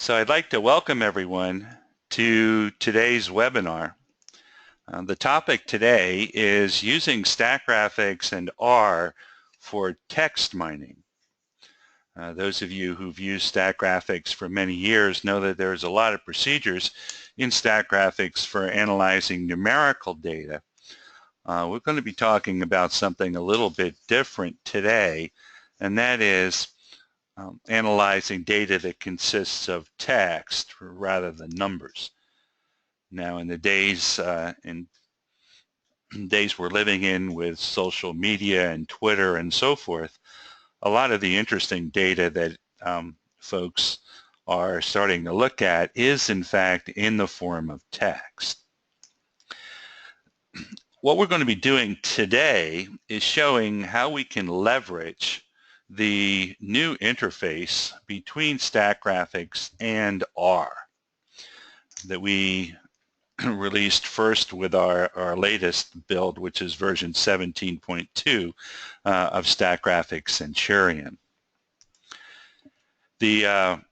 So I'd like to welcome everyone to today's webinar. The topic today is using Statgraphics and R for text mining. Those of you who've used Statgraphics for many years know that there's a lot of procedures in Statgraphics for analyzing numerical data. We're going to be talking about something a little bit different today, and that is analyzing data that consists of text rather than numbers. Now, in the days we're living in with social media and Twitter and so forth, a lot of the interesting data that folks are starting to look at is in fact in the form of text. What we're going to be doing today is showing how we can leverage the new interface between Statgraphics and R that we released first with our latest build, which is version 17.2 of Statgraphics Centurion. The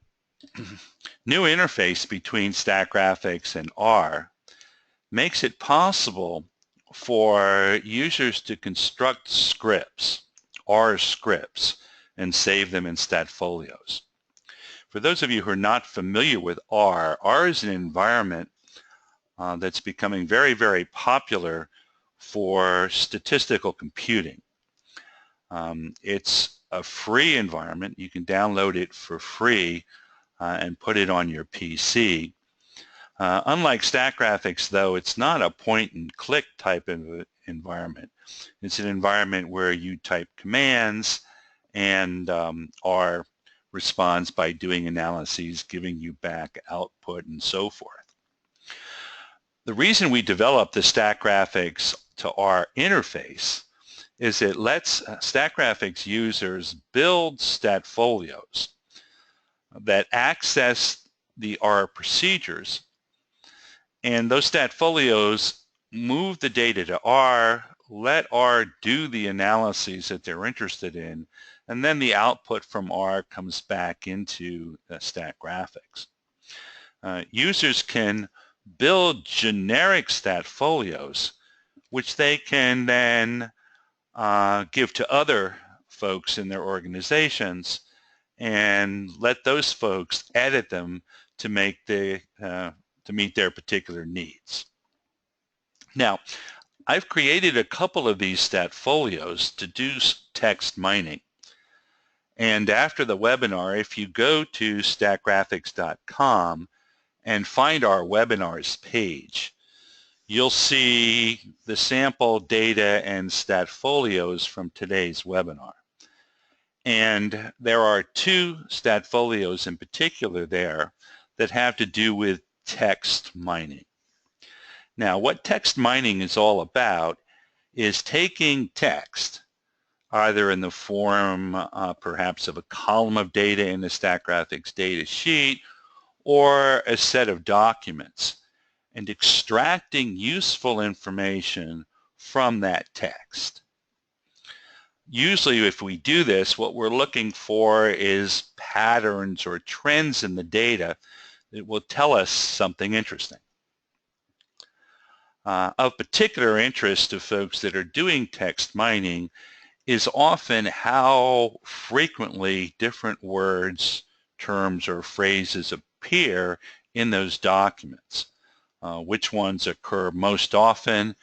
new interface between Statgraphics and R makes it possible for users to construct scripts, R scripts, and save them in StatFolios. For those of you who are not familiar with R is an environment that's becoming very, very popular for statistical computing. It's a free environment. You can download it for free and put it on your PC. Unlike Statgraphics, though, it's not a point-and-click type of environment. It's an environment where you type commands and R responds by doing analyses, giving you back output, and so forth. The reason we developed the Statgraphics to R interface is it lets Statgraphics users build StatFolios that access the R procedures, and those StatFolios move the data to R, let R do the analyses that they're interested in, and then the output from R comes back into Statgraphics. Users can build generic StatFolios, which they can then give to other folks in their organizations and let those folks edit them to make to meet their particular needs. Now, I've created a couple of these StatFolios to do text mining. And after the webinar, if you go to statgraphics.com and find our webinars page, you'll see the sample data and StatFolios from today's webinar. And there are two StatFolios in particular there that have to do with text mining. Now, what text mining is all about is taking text, either in the form perhaps of a column of data in the Statgraphics data sheet or a set of documents, and extracting useful information from that text. Usually if we do this, what we're looking for is patterns or trends in the data that will tell us something interesting. Of particular interest to folks that are doing text mining is often how frequently different words, terms, or phrases appear in those documents. Which ones occur most often,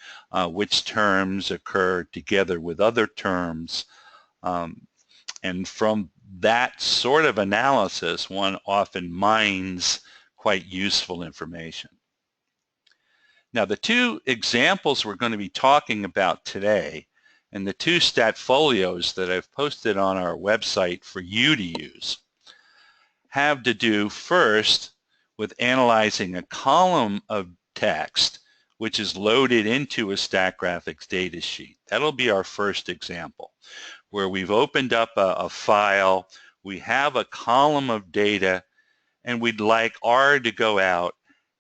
which terms occur together with other terms, and from that sort of analysis, one often mines quite useful information. Now, the two examples we're going to be talking about today, and the two StatFolios that I've posted on our website for you to use, have to do first with analyzing a column of text which is loaded into a Statgraphics data sheet. That'll be our first example, where we've opened up a file, we have a column of data, and we'd like R to go out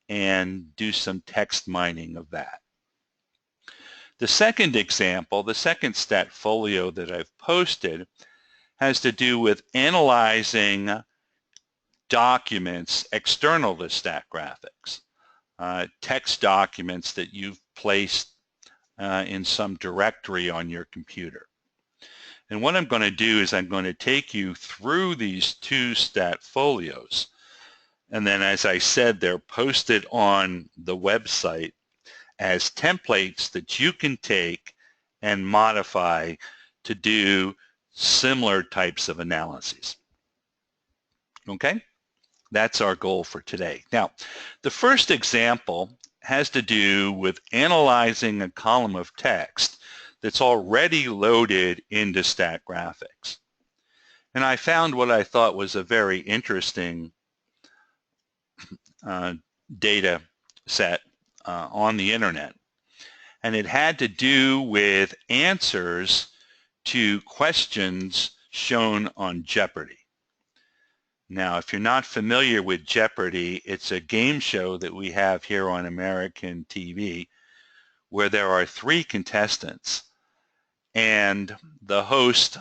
and do some text mining of that. The second example, the second StatFolio that I've posted, has to do with analyzing documents external to Statgraphics, text documents that you've placed in some directory on your computer. And what I'm going to do is I'm going to take you through these two StatFolios. And then, as I said, they're posted on the website as templates that you can take and modify to do similar types of analyses. Okay? That's our goal for today. Now, the first example has to do with analyzing a column of text that's already loaded into Statgraphics. And I found what I thought was a very interesting data set on the internet. And it had to do with answers to questions shown on Jeopardy! Now, if you're not familiar with Jeopardy! It's a game show that we have here on American TV where there are 3 contestants, and the host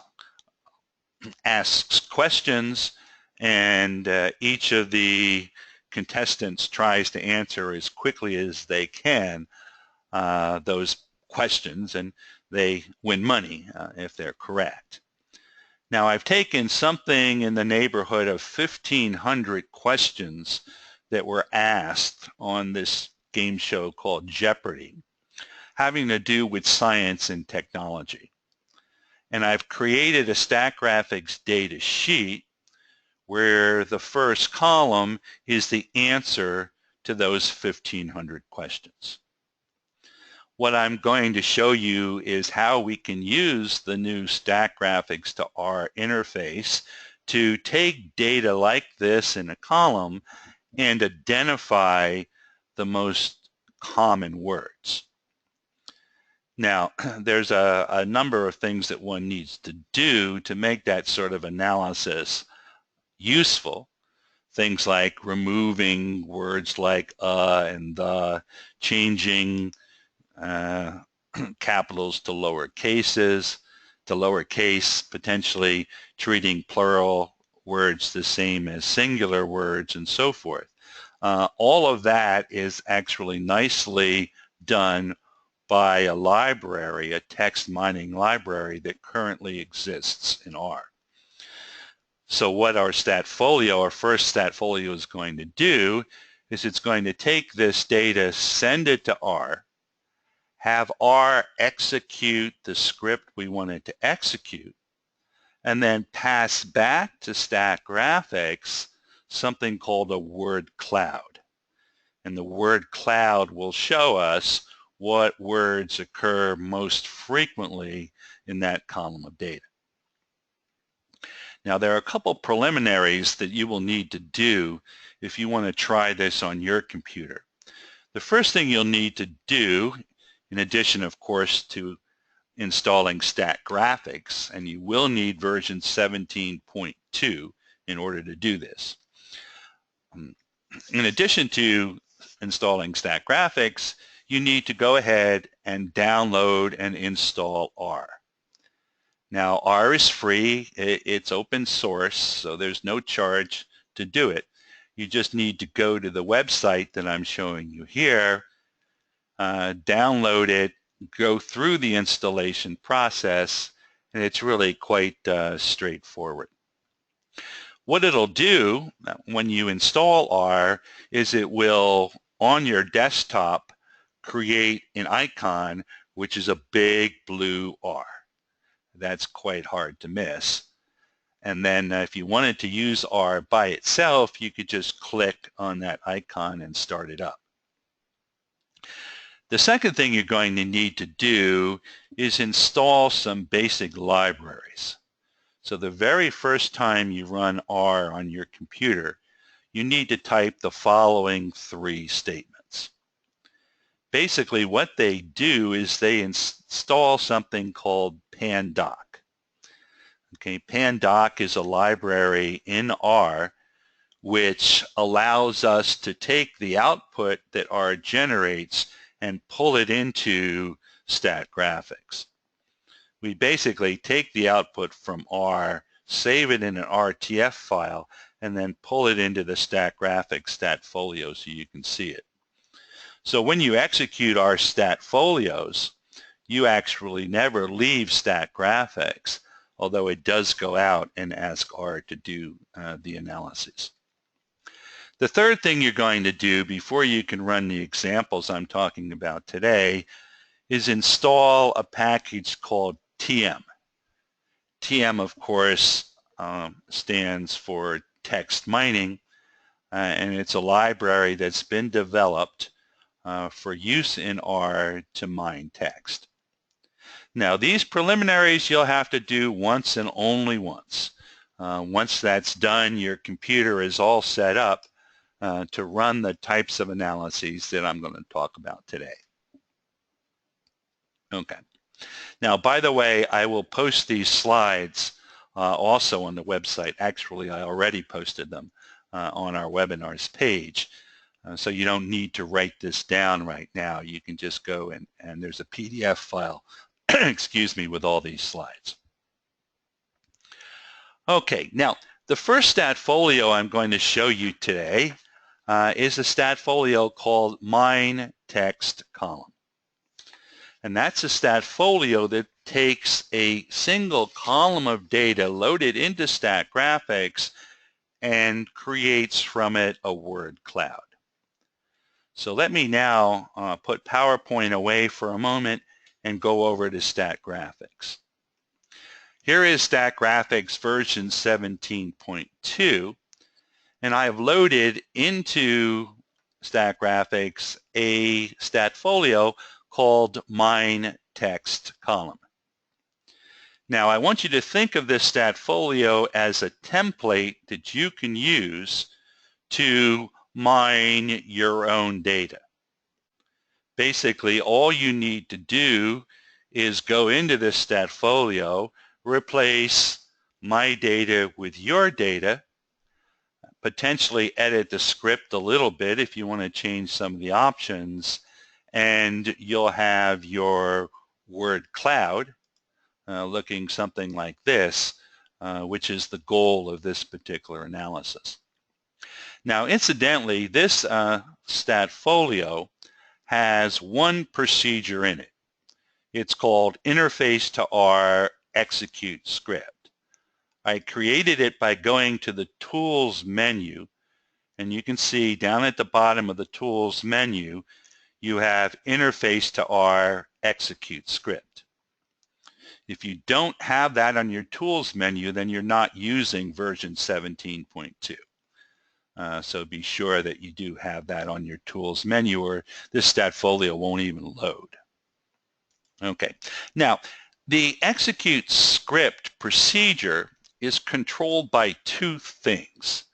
asks questions, and each of the contestants tries to answer as quickly as they can those questions, and they win money if they're correct. Now, I've taken something in the neighborhood of 1,500 questions that were asked on this game show called Jeopardy! Having to do with science and technology. And I've created a Statgraphics data sheet where the first column is the answer to those 1,500 questions. What I'm going to show you is how we can use the new Statgraphics to R interface to take data like this in a column and identify the most common words. Now, there's a number of things that one needs to do to make that sort of analysis useful. Things like removing words like and the, changing capitals to lowercase, potentially treating plural words the same as singular words, and so forth. All of that is actually nicely done by a library, a text mining library that currently exists in R. So what our StatFolio, our first StatFolio, is going to do is it's going to take this data, send it to R, have R execute the script we want it to execute, and then pass back to Statgraphics something called a word cloud. And the word cloud will show us what words occur most frequently in that column of data. Now, there are a couple preliminaries that you will need to do if you want to try this on your computer. The first thing you'll need to do, in addition, of course, to installing Statgraphics, and you will need version 17.2 in order to do this. In addition to installing Statgraphics, you need to go ahead and download and install R. Now, R is free, it's open source, so there's no charge to do it. You just need to go to the website that I'm showing you here, download it, go through the installation process, and it's really quite straightforward. What it'll do when you install R is it will, on your desktop, create an icon which is a big blue R. That's quite hard to miss. And then if you wanted to use R by itself, you could just click on that icon and start it up. The second thing you're going to need to do is install some basic libraries. So the very first time you run R on your computer, you need to type the following 3 statements. Basically, what they do is they install something called pandoc. Okay, pandoc is a library in R which allows us to take the output that R generates and pull it into Statgraphics. We basically take the output from R, save it in an RTF file, and then pull it into the Statgraphics StatFolio so you can see it. So when you execute our StatFolios, you actually never leave Statgraphics, although it does go out and ask R to do the analysis. The third thing you're going to do before you can run the examples I'm talking about today is install a package called TM. TM, of course, stands for text mining, and it's a library that's been developed for use in R to mine text. Now, these preliminaries you'll have to do once and only once. Once that's done, your computer is all set up to run the types of analyses that I'm going to talk about today. Okay. Now, by the way, I will post these slides also on the website. Actually, I already posted them on our webinars page. So you don't need to write this down right now. You can just go and there's a PDF file, excuse me, with all these slides. Okay, now the first StatFolio I'm going to show you today is a StatFolio called Mine Text Column. And that's a StatFolio that takes a single column of data loaded into Statgraphics and creates from it a word cloud. So let me now put PowerPoint away for a moment and go over to Statgraphics. Here is Statgraphics version 17.2, and I have loaded into Statgraphics a StatFolio called Mine Text Column. Now, I want you to think of this StatFolio as a template that you can use to mine your own data. Basically, all you need to do is go into this StatFolio, replace my data with your data, potentially edit the script a little bit if you want to change some of the options, and you'll have your word cloud looking something like this, which is the goal of this particular analysis. Now, incidentally, this StatFolio has one procedure in it. It's called Interface to R Execute Script. I created it by going to the Tools menu, and you can see down at the bottom of the Tools menu, you have Interface to R Execute Script. If you don't have that on your Tools menu, then you're not using version 17.2. So be sure that you do have that on your Tools menu, or this StatFolio won't even load. Okay, now the execute script procedure is controlled by two things.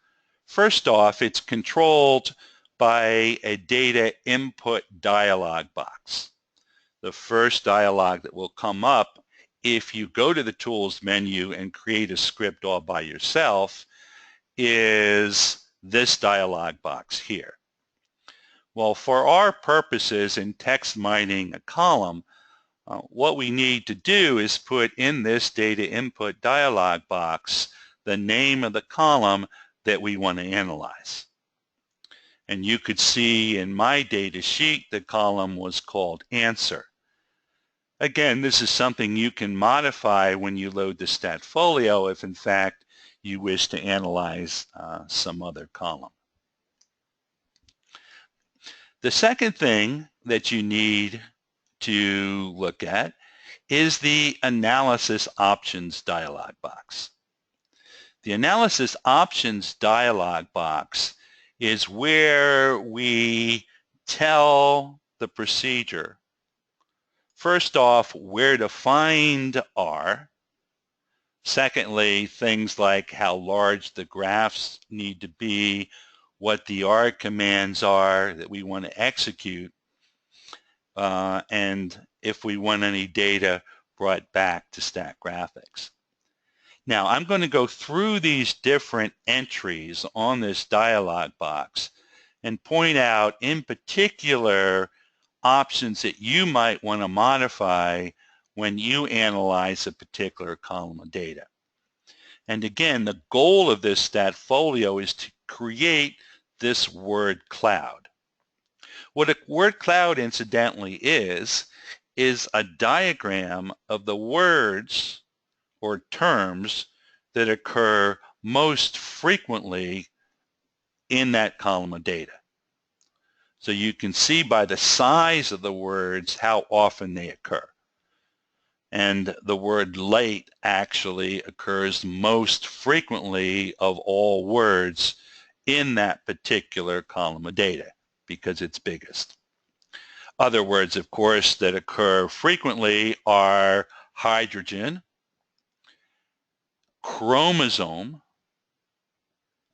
First off, it's controlled by a data input dialog box. The first dialog that will come up if you go to the Tools menu and create a script all by yourself is this dialog box here. Well, for our purposes in text mining a column, what we need to do is put in this data input dialog box the name of the column that we want to analyze. And you could see in my data sheet the column was called answer. Again, this is something you can modify when you load the StatFolio if in fact you wish to analyze some other column. The second thing that you need to look at is the Analysis Options dialog box. The Analysis Options dialog box is where we tell the procedure, first off, where to find R. Secondly, things like how large the graphs need to be, what the R commands are that we want to execute, and if we want any data brought back to Statgraphics. Now, I'm going to go through these different entries on this dialog box and point out in particular options that you might want to modify when you analyze a particular column of data. And again, the goal of this StatFolio is to create this word cloud. What a word cloud, incidentally, is a diagram of the words or terms that occur most frequently in that column of data. So you can see by the size of the words how often they occur. And the word late actually occurs most frequently of all words in that particular column of data because it's biggest. Other words, of course, that occur frequently are hydrogen, chromosome,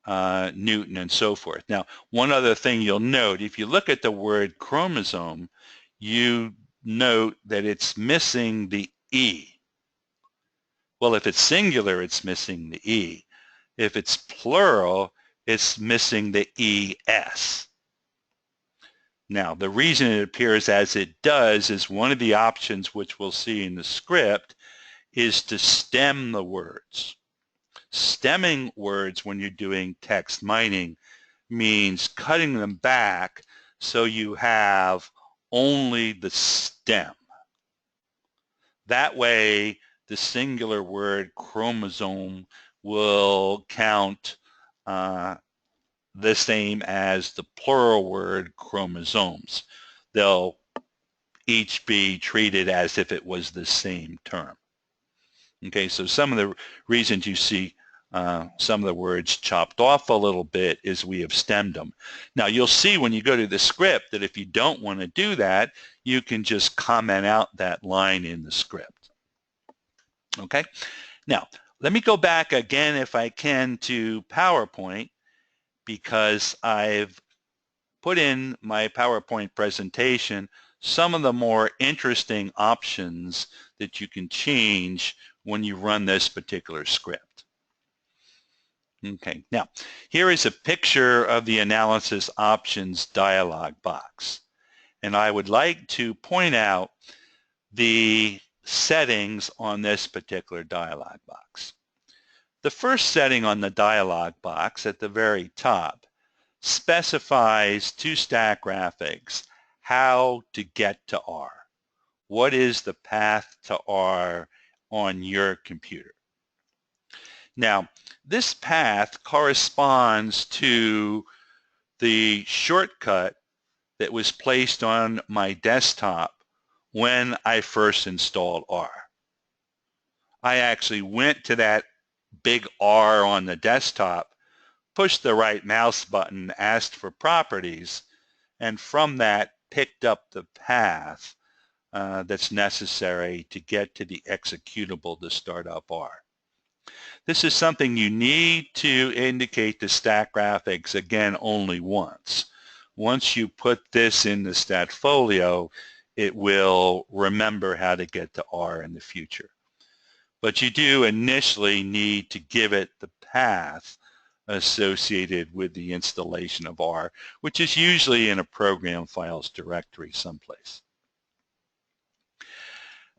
Newton, and so forth. Now, one other thing you'll note, if you look at the word chromosome, you note that it's missing the E. Well, if it's singular, it's missing the E. If it's plural, it's missing the ES. Now, the reason it appears as it does is one of the options, which we'll see in the script, is to stem the words. Stemming words when you're doing text mining means cutting them back so you have only the stem. That way, the singular word chromosome will count the same as the plural word chromosomes. They'll each be treated as if it was the same term. Okay, so some of the reasons you see some of the words chopped off a little bit is we have stemmed them. Now you'll see when you go to the script that if you don't want to do that, you can just comment out that line in the script. Okay, now let me go back again if I can to PowerPoint, because I've put in my PowerPoint presentation some of the more interesting options that you can change when you run this particular script. Okay, now here is a picture of the analysis options dialog box, and I would like to point out the settings on this particular dialog box. The first setting on the dialog box at the very top specifies to Statgraphics how to get to R. What is the path to R on your computer? Now, this path corresponds to the shortcut that was placed on my desktop when I first installed R. I actually went to that big R on the desktop, pushed the right mouse button, asked for properties, and from that picked up the path that's necessary to get to the executable to start up R. This is something you need to indicate to Statgraphics, again, only once. Once you put this in the StatFolio, it will remember how to get to R in the future. But you do initially need to give it the path associated with the installation of R, which is usually in a program files directory someplace.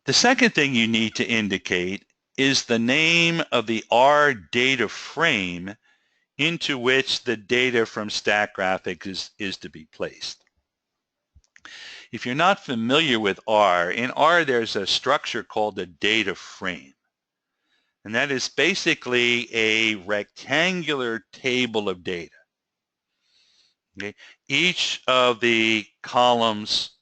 The second thing you need to indicate is the name of the R data frame into which the data from Statgraphics is to be placed. If you're not familiar with R, in R there's a structure called a data frame. And that is basically a rectangular table of data. Okay? Each of the columns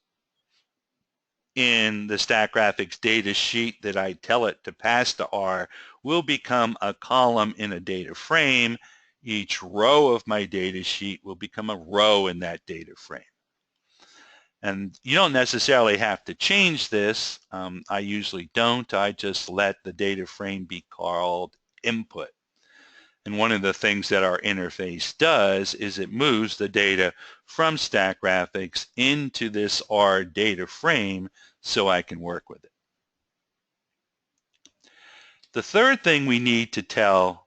in the Statgraphics data sheet that I tell it to pass to R will become a column in a data frame. Each row of my data sheet will become a row in that data frame. And you don't necessarily have to change this. I usually don't. I just let the data frame be called input. And one of the things that our interface does is it moves the data from Statgraphics into this R data frame so I can work with it. The third thing we need to tell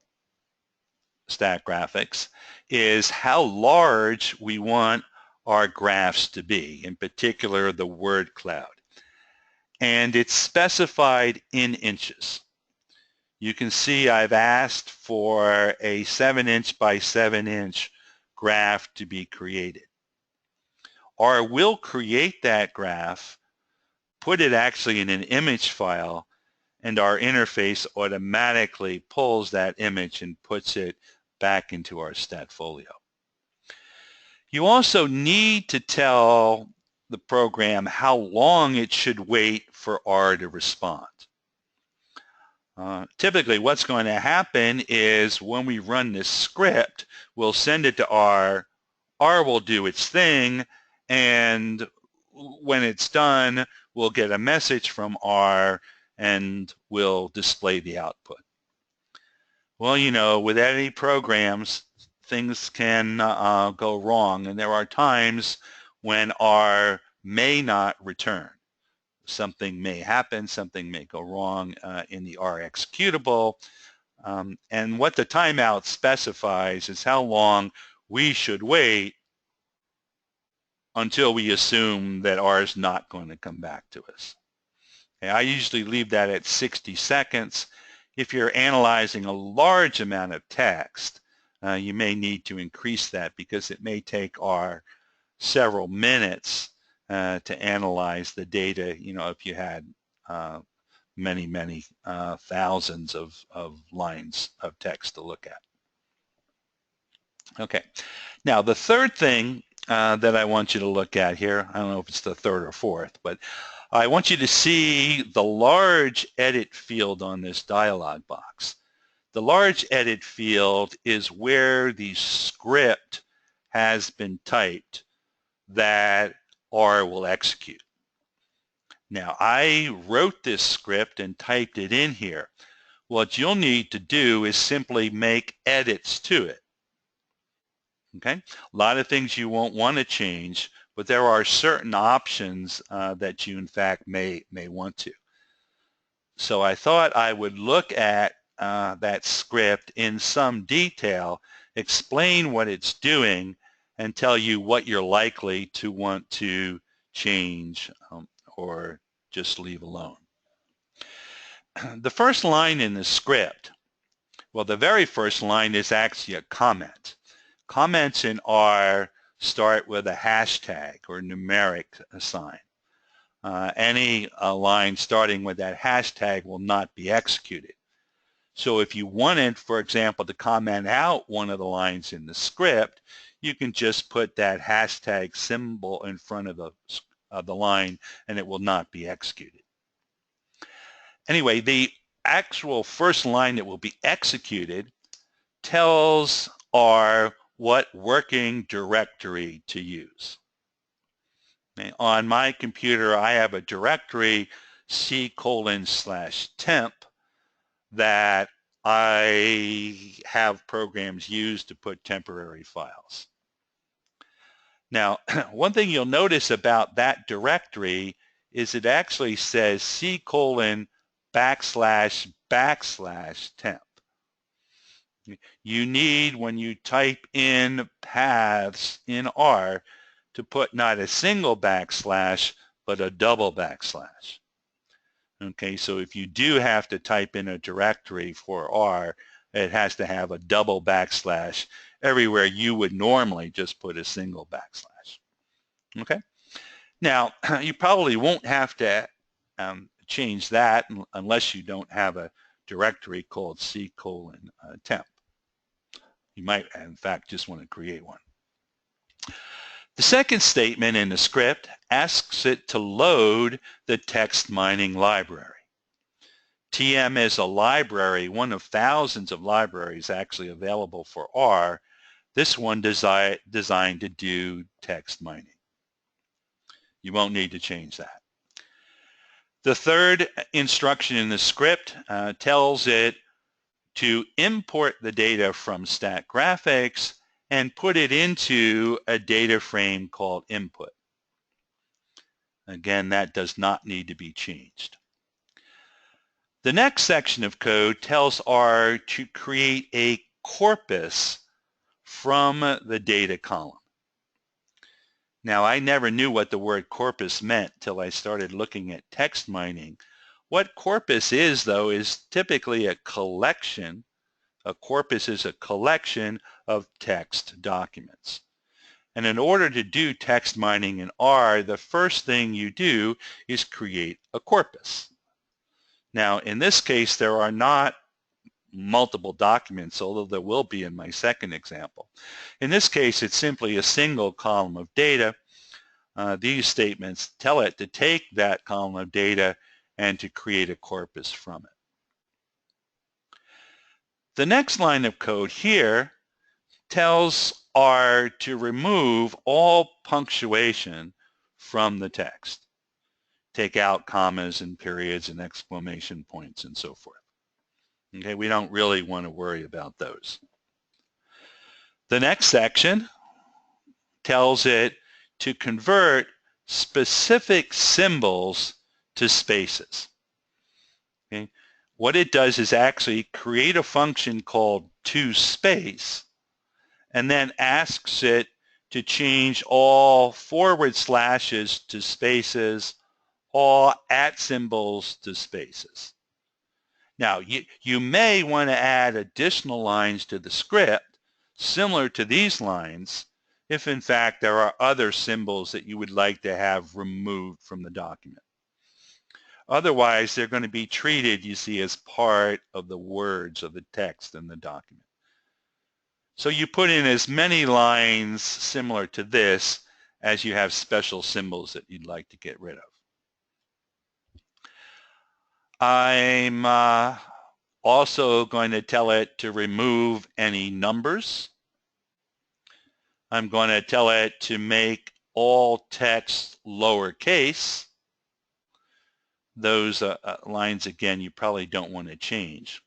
Statgraphics is how large we want our graphs to be, in particular the word cloud. And it's specified in inches. you can see I've asked for a 7" by 7" graph to be created. R will create that graph, put it actually in an image file, and our interface automatically pulls that image and puts it back into our StatFolio. You also need to tell the program how long it should wait for R to respond. Typically what's going to happen is when we run this script, we'll send it to R will do its thing, and when it's done, we'll get a message from R and we'll display the output. Well, you know, with any programs, things can go wrong, and there are times when R may not return. Something may happen, something may go wrong in the R executable, and what the timeout specifies is how long we should wait until we assume that R is not going to come back to us. Okay, I usually leave that at 60 seconds. If you're analyzing a large amount of text, you may need to increase that because it may take R several minutes to analyze the data, you know, if you had many thousands of lines of text to look at. Okay, now the third thing that I want you to look at here, I don't know if it's the third or fourth, but I want you to see the large edit field on this dialog box. The large edit field is where the script has been typed that R will execute. Now, I wrote this script and typed it in here. What you'll need to do is simply make edits to it. Okay? A lot of things you won't want to change, but there are certain options that you in fact may want to. So I thought I would look at that script in some detail, explain what it's doing, and tell you what you're likely to want to change or just leave alone. The first line in the script, well, the very first line is actually a comment. Comments in R start with a hashtag or numeric sign. Any line starting with that hashtag will not be executed. So if you wanted, for example, to comment out one of the lines in the script, you can just put that hashtag symbol in front of the line and it will not be executed. Anyway, the actual first line that will be executed tells R what working directory to use. Okay. On my computer, I have a directory C:/temp that I have programs use to put temporary files. Now, one thing you'll notice about that directory is it actually says C:///temp. You need, when you type in paths in R, to put not a single backslash, but a double backslash. Okay, so if you do have to type in a directory for R, it has to have a double backslash everywhere you would normally just put a single backslash. Okay, now you probably won't have to change that unless you don't have a directory called C:/temp. You might, in fact, just want to create one. The second statement in the script asks it to load the text mining library. TM is a library, one of thousands of libraries actually available for R. This one designed to do text mining. You won't need to change that. The third instruction in the script tells it to import the data from Statgraphics and put it into a data frame called input. Again, that does not need to be changed. The next section of code tells R to create a corpus from the data column. Now, I never knew what the word corpus meant till I started looking at text mining. What corpus is, though, is typically a collection. A corpus is a collection of text documents. And in order to do text mining in R, the first thing you do is create a corpus. Now, in this case, there are not multiple documents, although there will be in my second example. In this case, it's simply a single column of data. These statements tell it to take that column of data and to create a corpus from it. The next line of code here tells R to remove all punctuation from the text. Take out commas and periods and exclamation points and so forth. Okay, we don't really want to worry about those. The next section tells it to convert specific symbols to spaces. Okay? What it does is actually create a function called toSpace and then asks it to change all forward slashes to spaces, all @ symbols to spaces. Now, you may want to add additional lines to the script similar to these lines if, in fact, there are other symbols that you would like to have removed from the document. Otherwise, they're going to be treated, you see, as part of the words of the text in the document. So you put in as many lines similar to this as you have special symbols that you'd like to get rid of. I'm also going to tell it to remove any numbers. I'm going to tell it to make all text lowercase. Those lines, again, you probably don't want to change.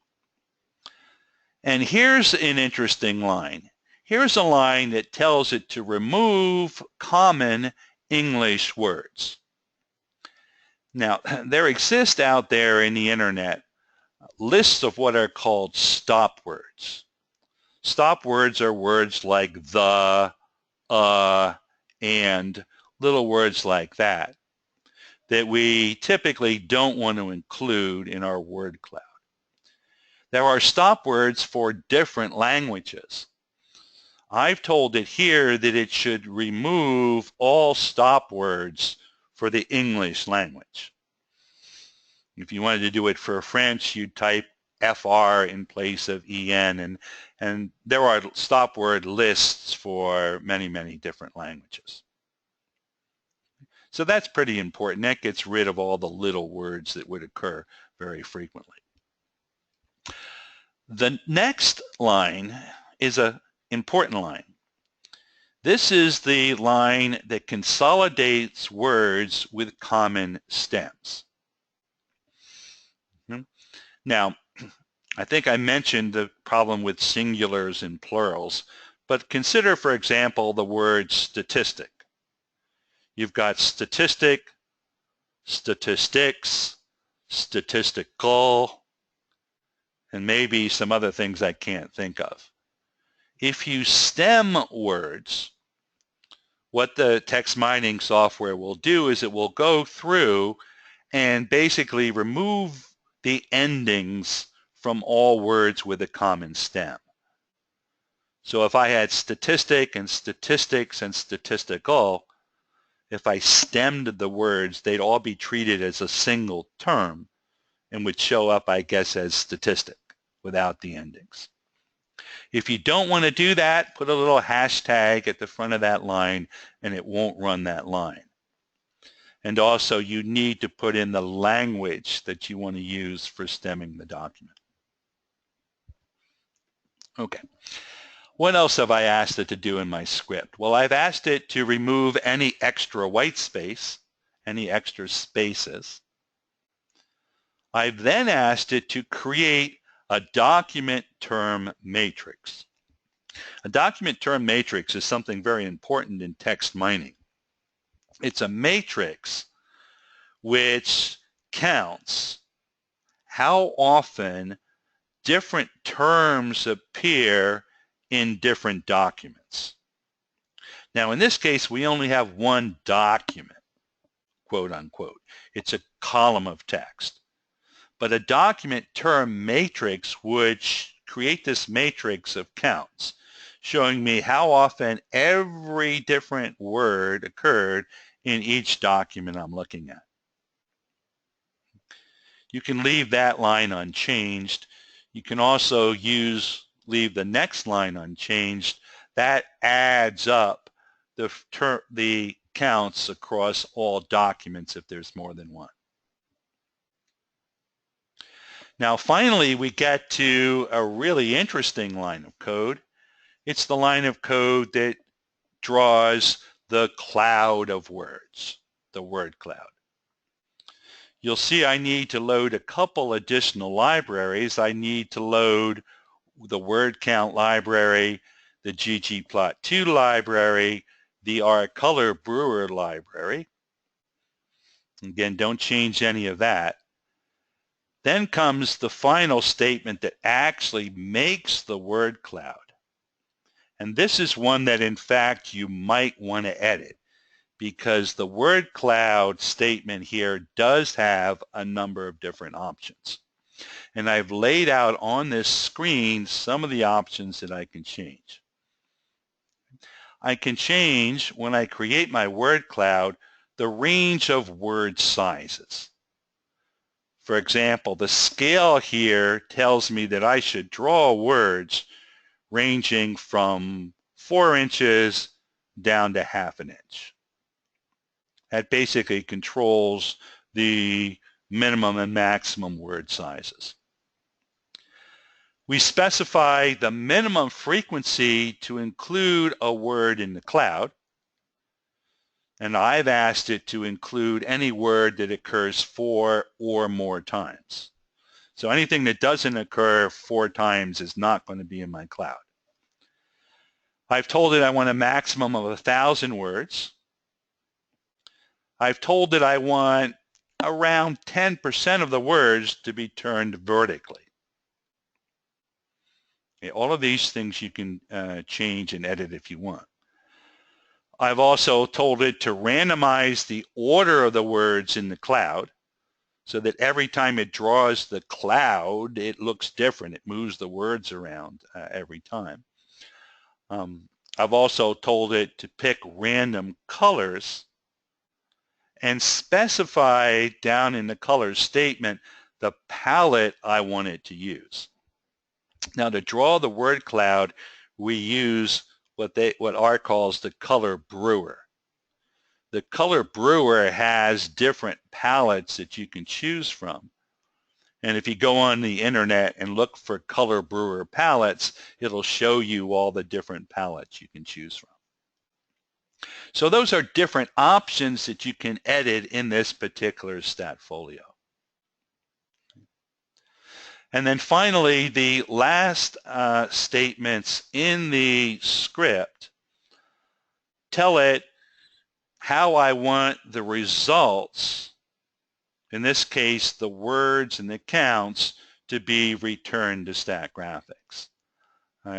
And here's an interesting line. Here's a line that tells it to remove common English words. Now, there exist out there in the internet lists of what are called stop words. Stop words are words like the, and little words like that we typically don't want to include in our word cloud. There are stop words for different languages. I've told it here that it should remove all stop words for the English language. If you wanted to do it for French, you'd type FR in place of EN, and there are stop word lists for many, many different languages. So that's pretty important. That gets rid of all the little words that would occur very frequently. The next line is an important line. This is the line that consolidates words with common stems. Now, I think I mentioned the problem with singulars and plurals, but consider, for example, the word statistic. You've got statistic, statistics, statistical, and maybe some other things I can't think of. If you stem words, what the text mining software will do is it will go through and basically remove the endings from all words with a common stem. So if I had statistic and statistics and statistical, if I stemmed the words, they'd all be treated as a single term and would show up, I guess, as statistic without the endings. If you don't want to do that, put a little hashtag at the front of that line and it won't run that line. And also you need to put in the language that you want to use for stemming the document. Okay. What else have I asked it to do in my script? Well, I've asked it to remove any extra white space, any extra spaces. I've then asked it to create a document term matrix. A document term matrix is something very important in text mining. It's a matrix which counts how often different terms appear in different documents. Now, in this case, we only have one document, quote unquote. It's a column of text. but a document term matrix would create this matrix of counts, showing me how often every different word occurred in each document I'm looking at. You can leave that line unchanged. You can also leave the next line unchanged. That adds up the counts across all documents if there's more than one. Now finally we get to a really interesting line of code. It's the line of code that draws the cloud of words, the word cloud. You'll see I need to load a couple additional libraries. I need to load the word count library, the ggplot2 library, the rcolor brewer library. Again, don't change any of that. Then comes the final statement that actually makes the word cloud. And this is one that in fact you might want to edit, because the word cloud statement here does have a number of different options. And I've laid out on this screen some of the options that I can change. I can change, when I create my word cloud, the range of word sizes. For example, the scale here tells me that I should draw words ranging from 4 inches down to ½ inch. That basically controls the minimum and maximum word sizes. We specify the minimum frequency to include a word in the cloud, and I've asked it to include any word that occurs 4 or more times. So anything that doesn't occur 4 times is not going to be in my cloud. I've told it I want a maximum of 1,000 words. I've told it I want around 10% of the words to be turned vertically. Okay, all of these things you can change and edit if you want. I've also told it to randomize the order of the words in the cloud so that every time it draws the cloud, it looks different. It moves the words around every time. I've also told it to pick random colors and specify down in the colors statement the palette I want it to use. Now to draw the word cloud, we use what R calls the color brewer. The color brewer has different palettes that you can choose from. And if you go on the internet and look for color brewer palettes, it'll show you all the different palettes you can choose from. So those are different options that you can edit in this particular StatFolio. And then finally, the last statements in the script tell it how I want the results, in this case the words and the counts, to be returned to Statgraphics.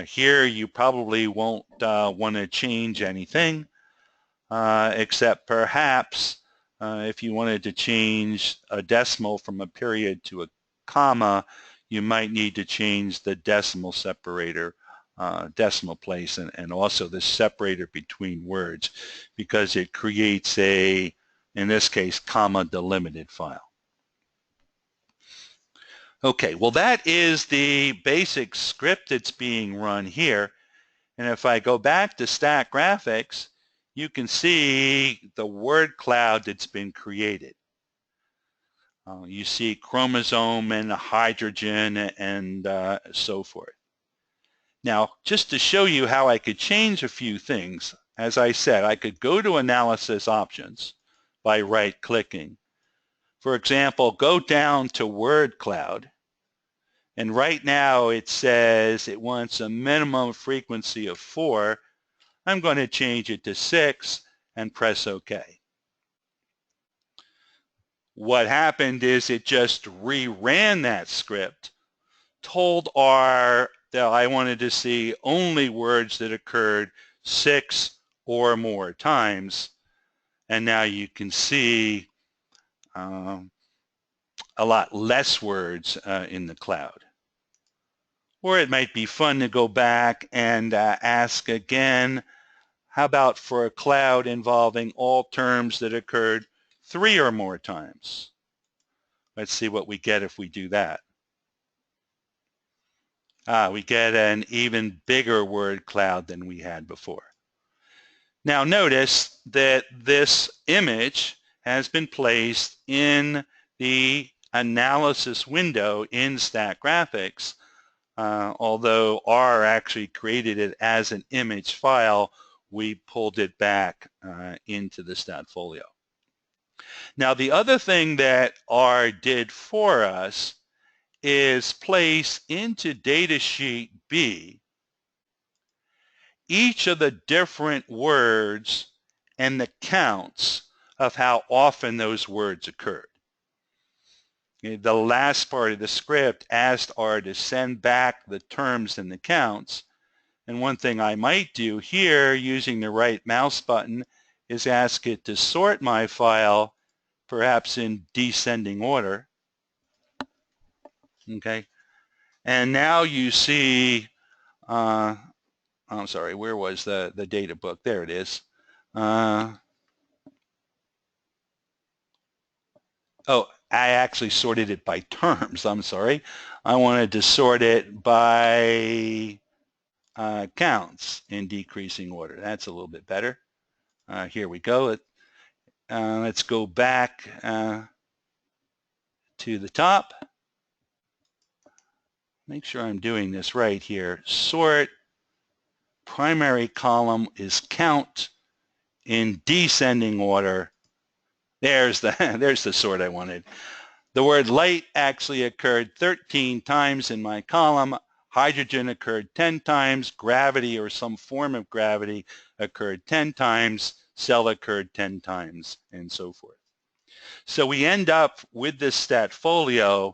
Here you probably won't want to change anything except perhaps if you wanted to change a decimal from a period to a comma, you might need to change the decimal separator, decimal place, and also the separator between words, because it creates a, in this case, comma delimited file. Okay, well that is the basic script that's being run here. And if I go back to Statgraphics, you can see the word cloud that's been created. You see chromosome and hydrogen and so forth. Now, just to show you how I could change a few things, as I said, I could go to Analysis Options by right-clicking. For example, go down to Word Cloud, and right now it says it wants a minimum frequency of 4. I'm going to change it to 6 and press OK. What happened is it just reran that script, told R that I wanted to see only words that occurred 6 or more times, and now you can see a lot less words in the cloud. Or it might be fun to go back and ask again, how about for a cloud involving all terms that occurred 3 or more times? Let's see what we get if we do that. We get an even bigger word cloud than we had before. Now notice that this image has been placed in the analysis window in Statgraphics, although R actually created it as an image file, we pulled it back into the StatFolio. Now the other thing that R did for us is place into datasheet B each of the different words and the counts of how often those words occurred. The last part of the script asked R to send back the terms and the counts. And one thing I might do here using the right mouse button is ask it to sort my file perhaps in descending order. Okay. And now you see, I'm sorry, where was the data book? There it is. Oh, I actually sorted it by terms. I'm sorry. I wanted to sort it by counts in decreasing order. That's a little bit better. Here we go. Let's go back to the top. Make sure I'm doing this right here. Sort, primary column is count in descending order. There's the sort I wanted. The word light actually occurred 13 times in my column. Hydrogen occurred 10 times. Gravity or some form of gravity occurred 10 times. Cell occurred 10 times, and so forth. So we end up with this StatFolio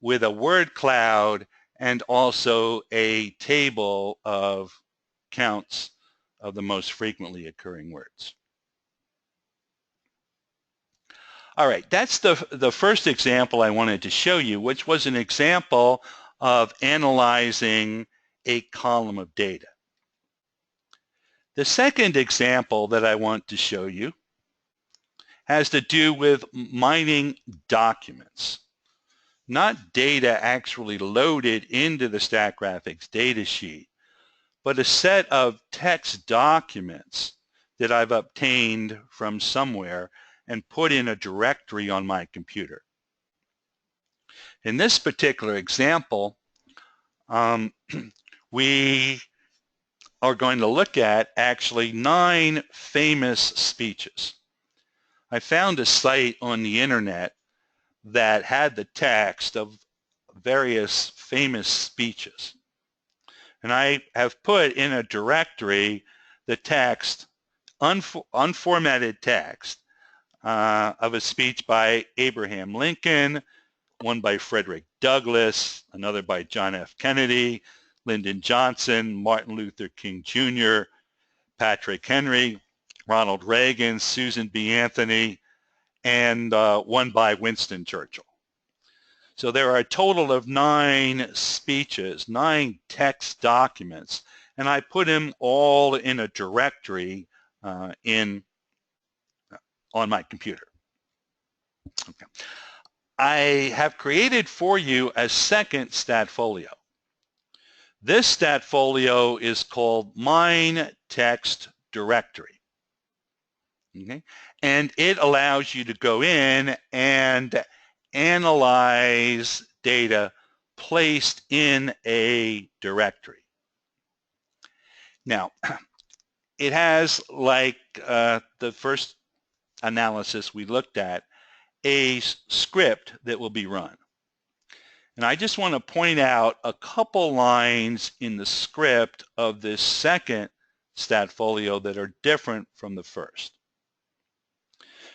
with a word cloud and also a table of counts of the most frequently occurring words. All right, that's the first example I wanted to show you, which was an example of analyzing a column of data. The second example that I want to show you has to do with mining documents. Not data actually loaded into the Statgraphics datasheet, but a set of text documents that I've obtained from somewhere and put in a directory on my computer. In this particular example, we are going to look at actually 9 famous speeches. I found a site on the internet that had the text of various famous speeches. And I have put in a directory the text, unformatted text, of a speech by Abraham Lincoln, one by Frederick Douglass, another by John F. Kennedy, Lyndon Johnson, Martin Luther King Jr., Patrick Henry, Ronald Reagan, Susan B. Anthony, and one by Winston Churchill. So there are a total of 9 speeches, 9 text documents, and I put them all in a directory on my computer. Okay. I have created for you a second StatFolio. This StatFolio is called Mine Text Directory. Okay? And it allows you to go in and analyze data placed in a directory. Now, it has, like the first analysis we looked at, a script that will be run. And I just want to point out a couple lines in the script of this second StatFolio that are different from the first.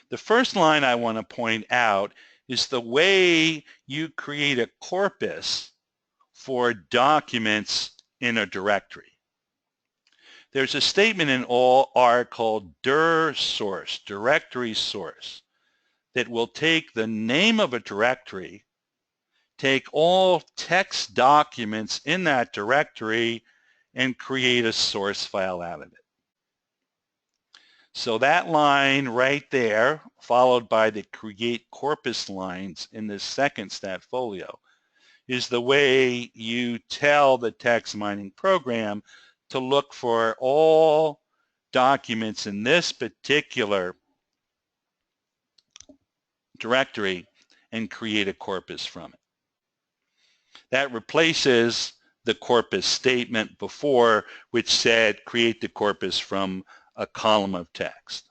The first line I want to point out is the way you create a corpus for documents in a directory. There's a statement in all R called dir source, directory source. that will take the name of a directory, take all text documents in that directory, and create a source file out of it. So that line right there, followed by the create corpus lines in the second StatFolio, is the way you tell the text mining program to look for all documents in this particular directory and create a corpus from it. That replaces the corpus statement before, which said create the corpus from a column of text.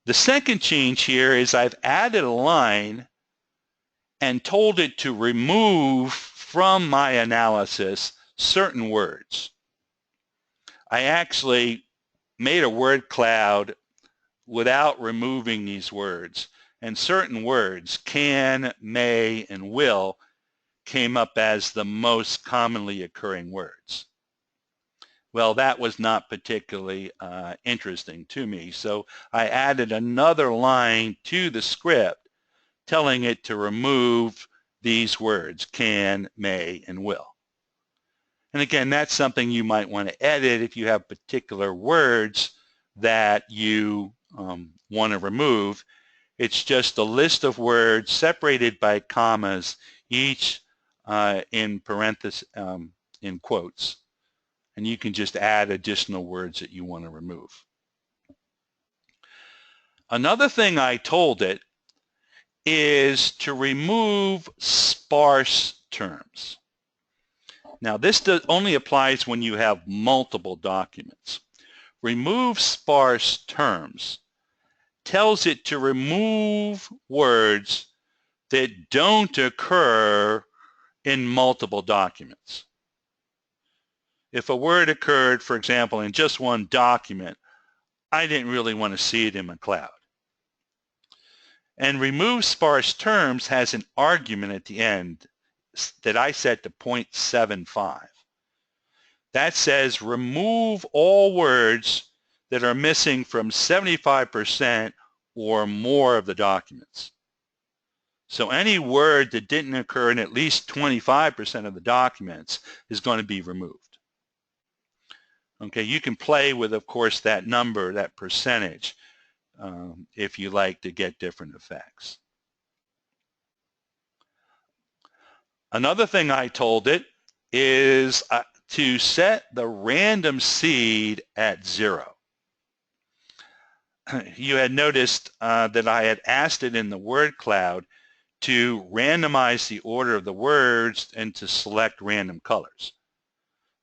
The second change here is I've added a line and told it to remove from my analysis certain words. I actually made a word cloud without removing these words, and certain words, can, may, and will, came up as the most commonly occurring words. Well, that was not particularly interesting to me, so I added another line to the script telling it to remove these words, can, may, and will. And again, that's something you might want to edit if you have particular words that you want to remove. It's just a list of words separated by commas, each in parentheses, in quotes. And you can just add additional words that you want to remove. Another thing I told it is to remove sparse terms. Now this only applies when you have multiple documents. Remove sparse terms tells it to remove words that don't occur in multiple documents. If a word occurred, for example, in just one document, I didn't really want to see it in my cloud. And remove sparse terms has an argument at the end that I set to 0.75. That says remove all words that are missing from 75% or more of the documents. So any word that didn't occur in at least 25% of the documents is going to be removed. Okay, you can play with, of course, that number, that percentage, if you like to get different effects. Another thing I told it is to set the random seed at 0. You had noticed that I had asked it in the word cloud to randomize the order of the words and to select random colors.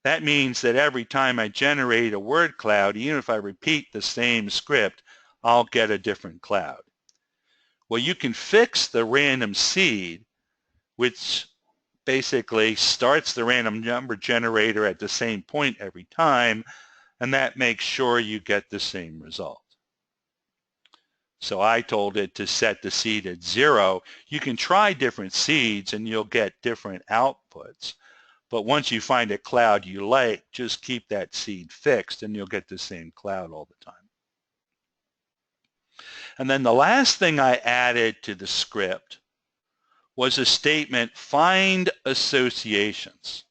That means that every time I generate a word cloud, even if I repeat the same script, I'll get a different cloud. Well, you can fix the random seed, which basically starts the random number generator at the same point every time, and that makes sure you get the same result. So I told it to set the seed at 0. You can try different seeds and you'll get different outputs. But once you find a cloud you like, just keep that seed fixed and you'll get the same cloud all the time. And then the last thing I added to the script was a statement, find associations.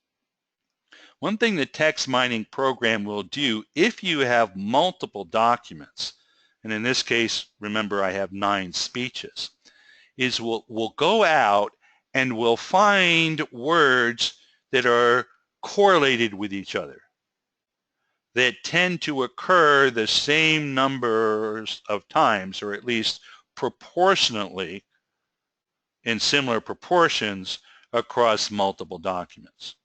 One thing the text mining program will do if you have multiple documents, and in this case, remember I have 9 speeches, is we'll go out and we'll find words that are correlated with each other, that tend to occur the same numbers of times, or at least proportionately in similar proportions across multiple documents.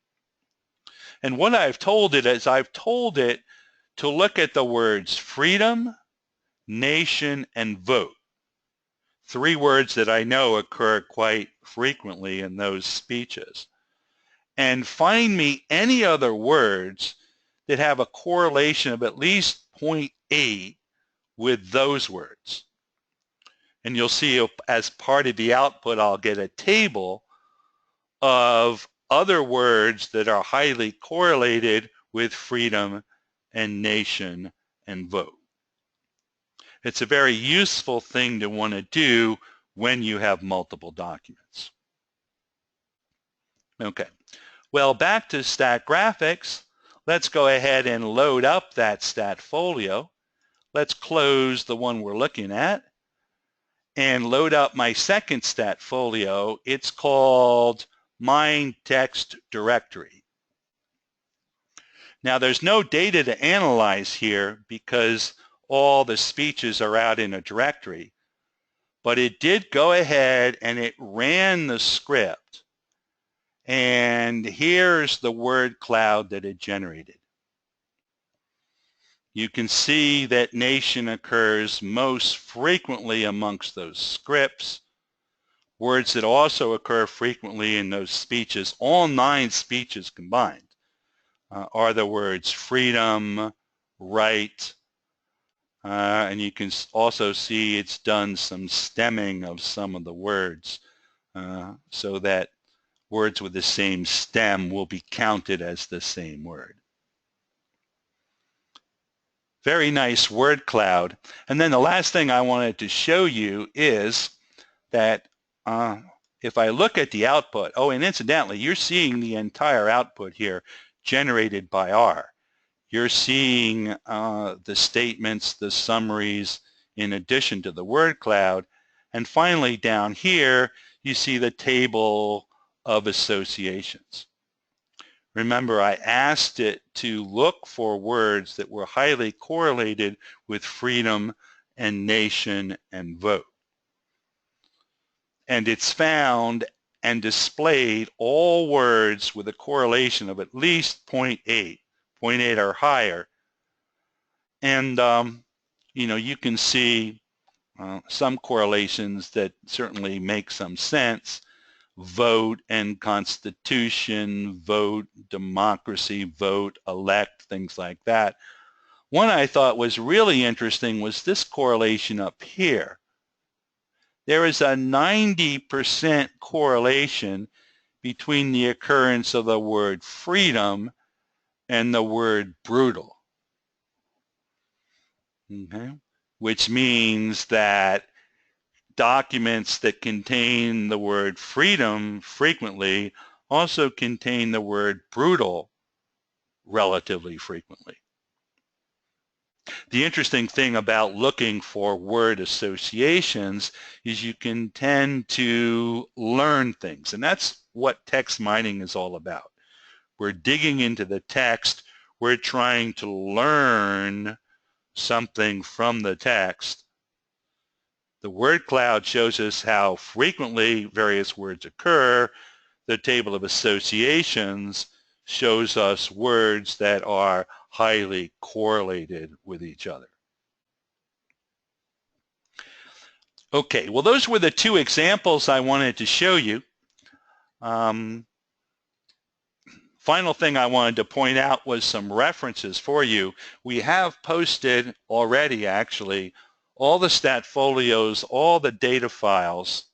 And what I've told it is I've told it to look at the words freedom, nation, and vote. 3 words that I know occur quite frequently in those speeches. And find me any other words that have a correlation of at least 0.8 with those words. And you'll see as part of the output I'll get a table of other words that are highly correlated with freedom and nation and vote. It's a very useful thing to want to do when you have multiple documents. Okay, well, back to Statgraphics. Let's go ahead and load up that StatFolio. Let's close the one we're looking at and load up my second StatFolio. It's called Mine Text Directory. Now, there's no data to analyze here because all the speeches are out in a directory, but it did go ahead and it ran the script, and here's the word cloud that it generated. You can see that nation occurs most frequently amongst those scripts. Words that also occur frequently in those speeches, all 9 speeches combined, are the words freedom, right, and you can also see it's done some stemming of some of the words so that words with the same stem will be counted as the same word. Very nice word cloud. And then the last thing I wanted to show you is that if I look at the output, oh, and incidentally, you're seeing the entire output here generated by R. You're seeing the statements, the summaries, in addition to the word cloud. And finally, down here, you see the table of associations. Remember, I asked it to look for words that were highly correlated with freedom and nation and vote. And it's found and displayed all words with a correlation of at least 0.8, 0.8 or higher. And, you know, you can see some correlations that certainly make some sense. Vote and constitution, vote, democracy, vote, elect, things like that. One I thought was really interesting was this correlation up here. There is a 90% correlation between the occurrence of the word freedom and the word brutal. Okay? Which means that documents that contain the word freedom frequently also contain the word brutal relatively frequently. The interesting thing about looking for word associations is you can tend to learn things, and that's what text mining is all about. We're digging into the text, we're trying to learn something from the text. The word cloud shows us how frequently various words occur. The table of associations shows us words that are highly correlated with each other. Okay, well, those were the 2 examples I wanted to show you. Final thing I wanted to point out was some references for you. We have posted already, actually, all the StatFolios, all the data files,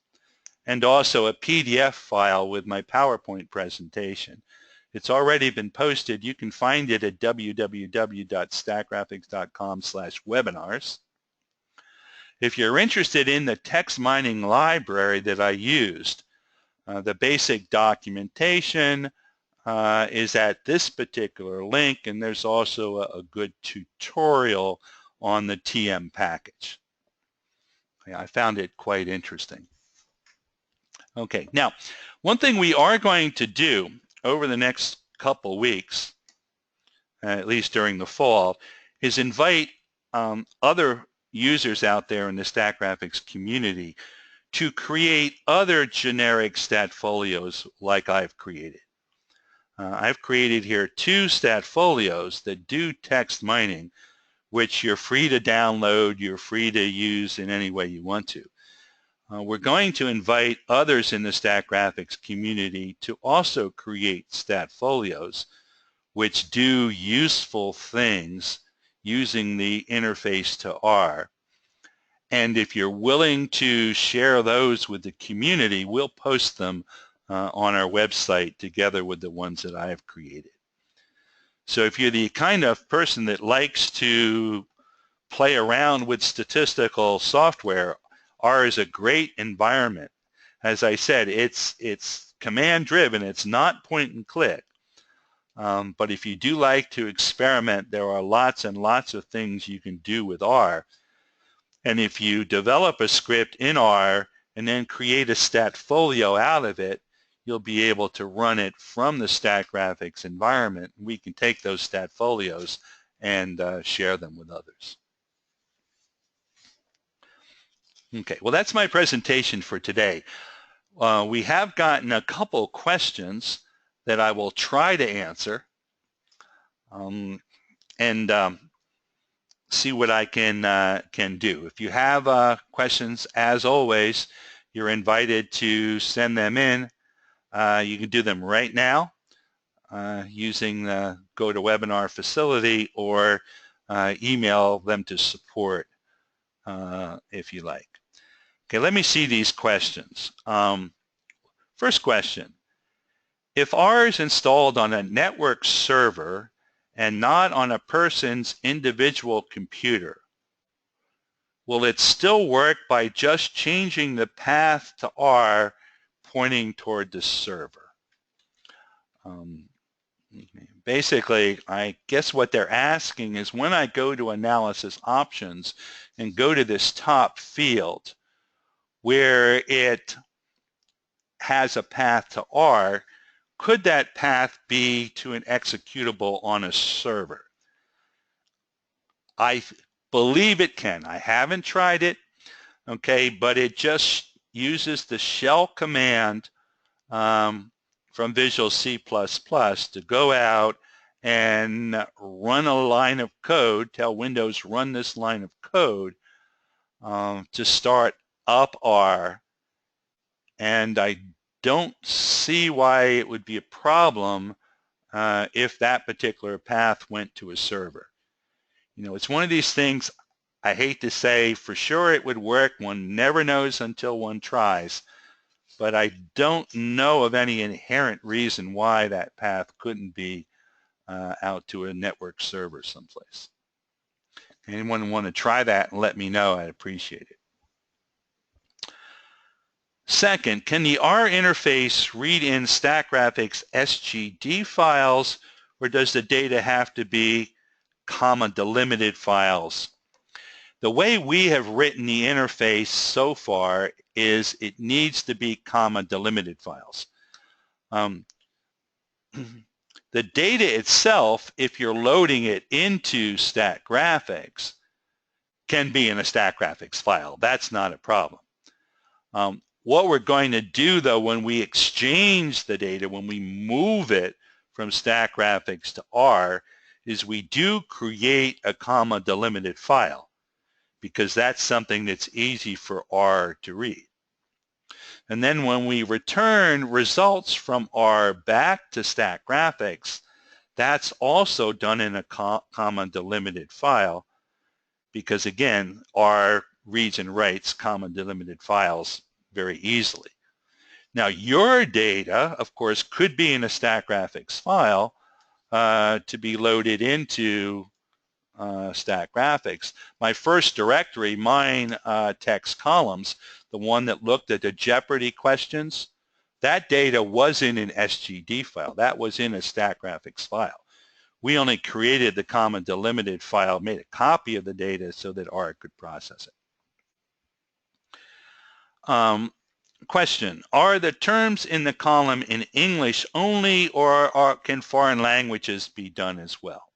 and also a PDF file with my PowerPoint presentation. It's already been posted. You can find it at www.statgraphics.com/webinars. If you're interested in the text mining library that I used, the basic documentation is at this particular link, and there's also a good tutorial on the TM package. I found it quite interesting. Okay, now, one thing we are going to do over the next couple weeks, at least during the fall, is invite other users out there in the Statgraphics community to create other generic StatFolios like I've created. I've created here 2 StatFolios that do text mining, which you're free to download, you're free to use in any way you want to. We're going to invite others in the Statgraphics community to also create StatFolios, which do useful things using the interface to R. And if you're willing to share those with the community, we'll post them on our website together with the ones that I have created. So if you're the kind of person that likes to play around with statistical software, R is a great environment. As I said, it's command driven, it's not point and click. But if you do like to experiment, there are lots and lots of things you can do with R. And if you develop a script in R and then create a StatFolio out of it, you'll be able to run it from the Statgraphics environment. We can take those StatFolios and share them with others. Okay, well, that's my presentation for today. We have gotten a couple questions that I will try to answer and see what I can do. If you have questions, as always, you're invited to send them in. You can do them right now using the GoToWebinar facility, or email them to support if you like. Okay, let me see these questions. First question, if R is installed on a network server and not on a person's individual computer, will it still work by just changing the path to R pointing toward the server? Basically, I guess what they're asking is, when I go to Analysis Options and go to this top field where it has a path to R, could that path be to an executable on a server? I believe it can. I haven't tried it, okay, but it just uses the shell command from Visual C++ to go out and run a line of code, tell Windows run this line of code to start up R, and I don't see why it would be a problem if that particular path went to a server. You know, it's one of these things, I hate to say for sure it would work. One never knows until one tries. But I don't know of any inherent reason why that path couldn't be out to a network server someplace. Anyone want to try that and let me know? I'd appreciate it. Second, can the R interface read in Statgraphics SGD files, or does the data have to be comma delimited files? The way we have written the interface so far is it needs to be comma delimited files. The data itself, if you're loading it into Statgraphics, can be in a Statgraphics file. That's not a problem. What we're going to do, though, when we exchange the data, when we move it from Statgraphics to R, is we do create a comma delimited file, because that's something that's easy for R to read. And then when we return results from R back to Statgraphics, that's also done in a comma delimited file, because again, R reads and writes comma delimited files very easily. Now, your data, of course, could be in a Statgraphics file to be loaded into Statgraphics. My first directory, mine text columns, the one that looked at the Jeopardy questions, that data was in an SGD file. That was in a Statgraphics file. We only created the comma delimited file, made a copy of the data so that R could process it. Question, are the terms in the column in English only, or can foreign languages be done as well?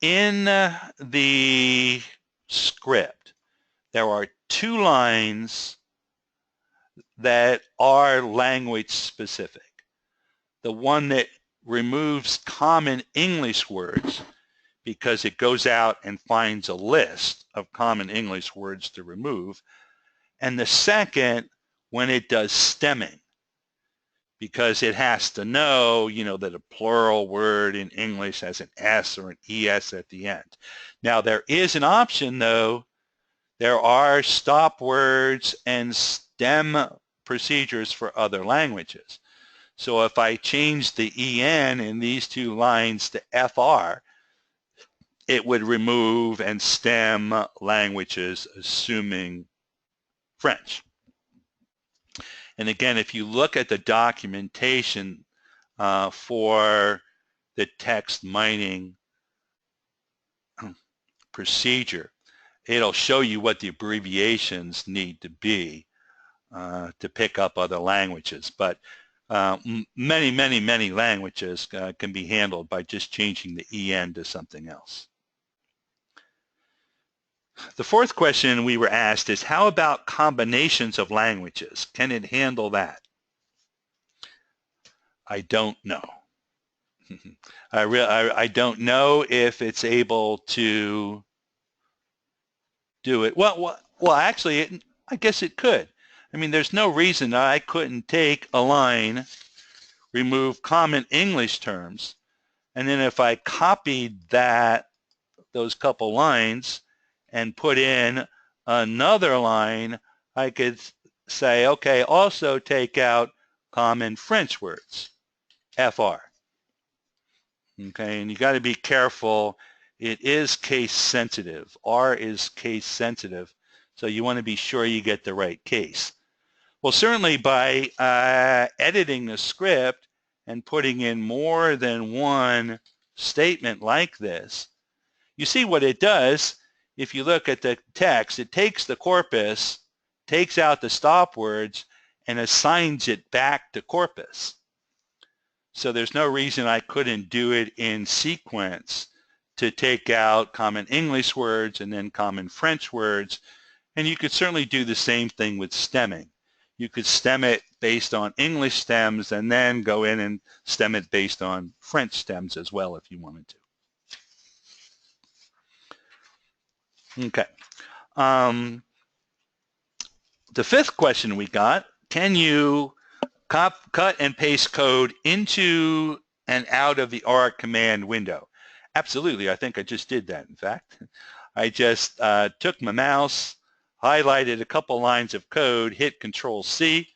In the script, there are 2 lines that are language specific. The one that removes common English words, because it goes out and finds a list of common English words to remove. And the second, when it does stemming, because it has to know, you know, that a plural word in English has an S or an ES at the end. Now, there is an option, though. There are stop words and stem procedures for other languages. So if I change the EN in these 2 lines to FR, it would remove and stem languages, assuming French. And again, if you look at the documentation for the text mining procedure, it'll show you what the abbreviations need to be to pick up other languages. But many languages can be handled by just changing the EN to something else. The fourth question we were asked is, how about combinations of languages? Can it handle that? I don't know. I don't know if it's able to do it. Well, actually, I guess it could. I mean, there's no reason I couldn't take a line, remove common English terms, and then if I copied those couple lines and put in another line, I could say, okay, also take out common French words, FR. Okay, and you got to be careful. It is case sensitive. R is case sensitive, so you want to be sure you get the right case. Well, certainly by editing the script and putting in more than one statement like this, you see what it does. If you look at the text, it takes the corpus, takes out the stop words, and assigns it back to corpus. So there's no reason I couldn't do it in sequence to take out common English words and then common French words. And you could certainly do the same thing with stemming. You could stem it based on English stems and then go in and stem it based on French stems as well if you wanted to. Okay. The fifth question we got, can you cut and paste code into and out of the R command window? Absolutely. I think I just did that, in fact. I just took my mouse, highlighted a couple lines of code, hit Control-C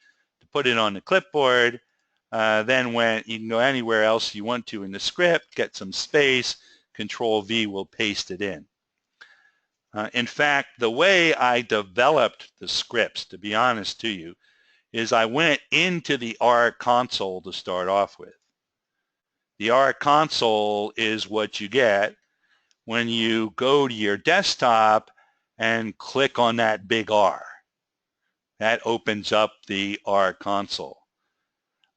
to put it on the clipboard, then you can go anywhere else you want to in the script, get some space, Control-V will paste it in. In fact, the way I developed the scripts, to be honest to you, is I went into the R console to start off with. The R console is what you get when you go to your desktop and click on that big R. That opens up the R console.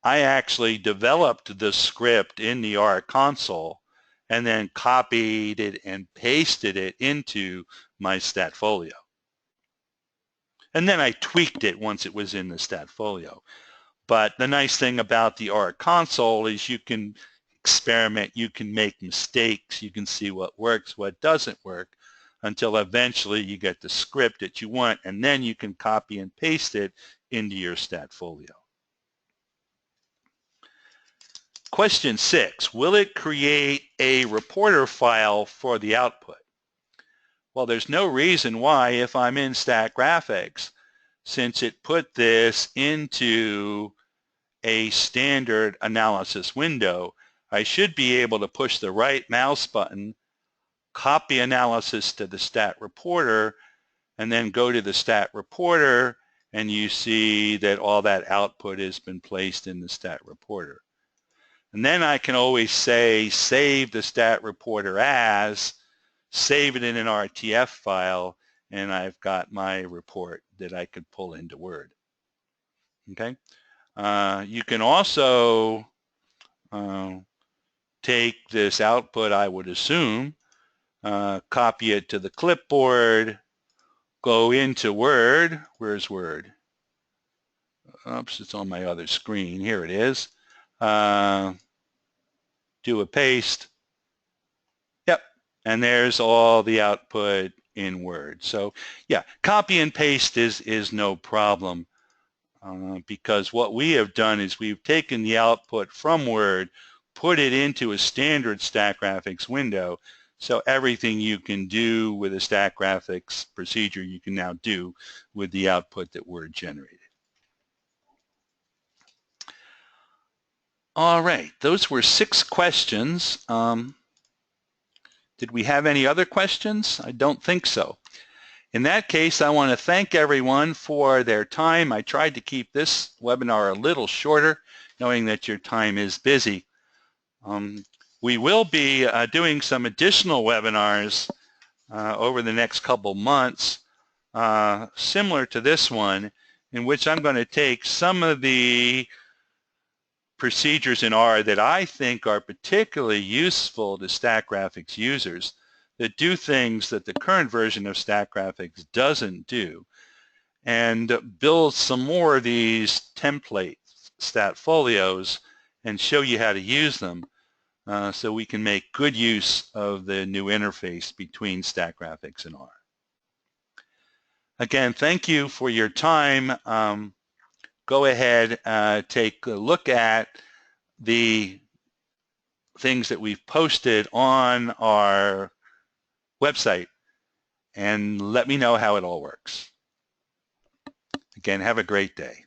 I actually developed the script in the R console and then copied it and pasted it into my StatFolio. And then I tweaked it once it was in the StatFolio. But the nice thing about the R console is you can experiment, you can make mistakes, you can see what works, what doesn't work, until eventually you get the script that you want, and then you can copy and paste it into your StatFolio. Question 6, will it create a reporter file for the output? Well, there's no reason why, if I'm in Statgraphics, since it put this into a standard analysis window, I should be able to push the right mouse button, copy analysis to the stat reporter, and then go to the stat reporter, and you see that all that output has been placed in the stat reporter. And then I can always say, save the stat reporter as, save it in an RTF file, and I've got my report that I could pull into Word. Okay. You can also take this output, I would assume, copy it to the clipboard, go into Word. Where's Word? Oops, it's on my other screen. Here it is. Do a paste. Yep, and there's all the output in Word. So yeah, copy and paste is no problem because what we have done is we've taken the output from Word, put it into a standard Statgraphics window, so everything you can do with a Statgraphics procedure you can now do with the output that Word generated. All right, those were 6 questions. Did we have any other questions? I don't think so. In that case, I want to thank everyone for their time. I tried to keep this webinar a little shorter, knowing that your time is busy. We will be doing some additional webinars over the next couple months, similar to this one, in which I'm going to take some of the procedures in R that I think are particularly useful to Statgraphics users that do things that the current version of Statgraphics doesn't do, and build some more of these template StatFolios and show you how to use them so we can make good use of the new interface between Statgraphics and R. Again, thank you for your time. Go ahead, take a look at the things that we've posted on our website and let me know how it all works. Again, have a great day.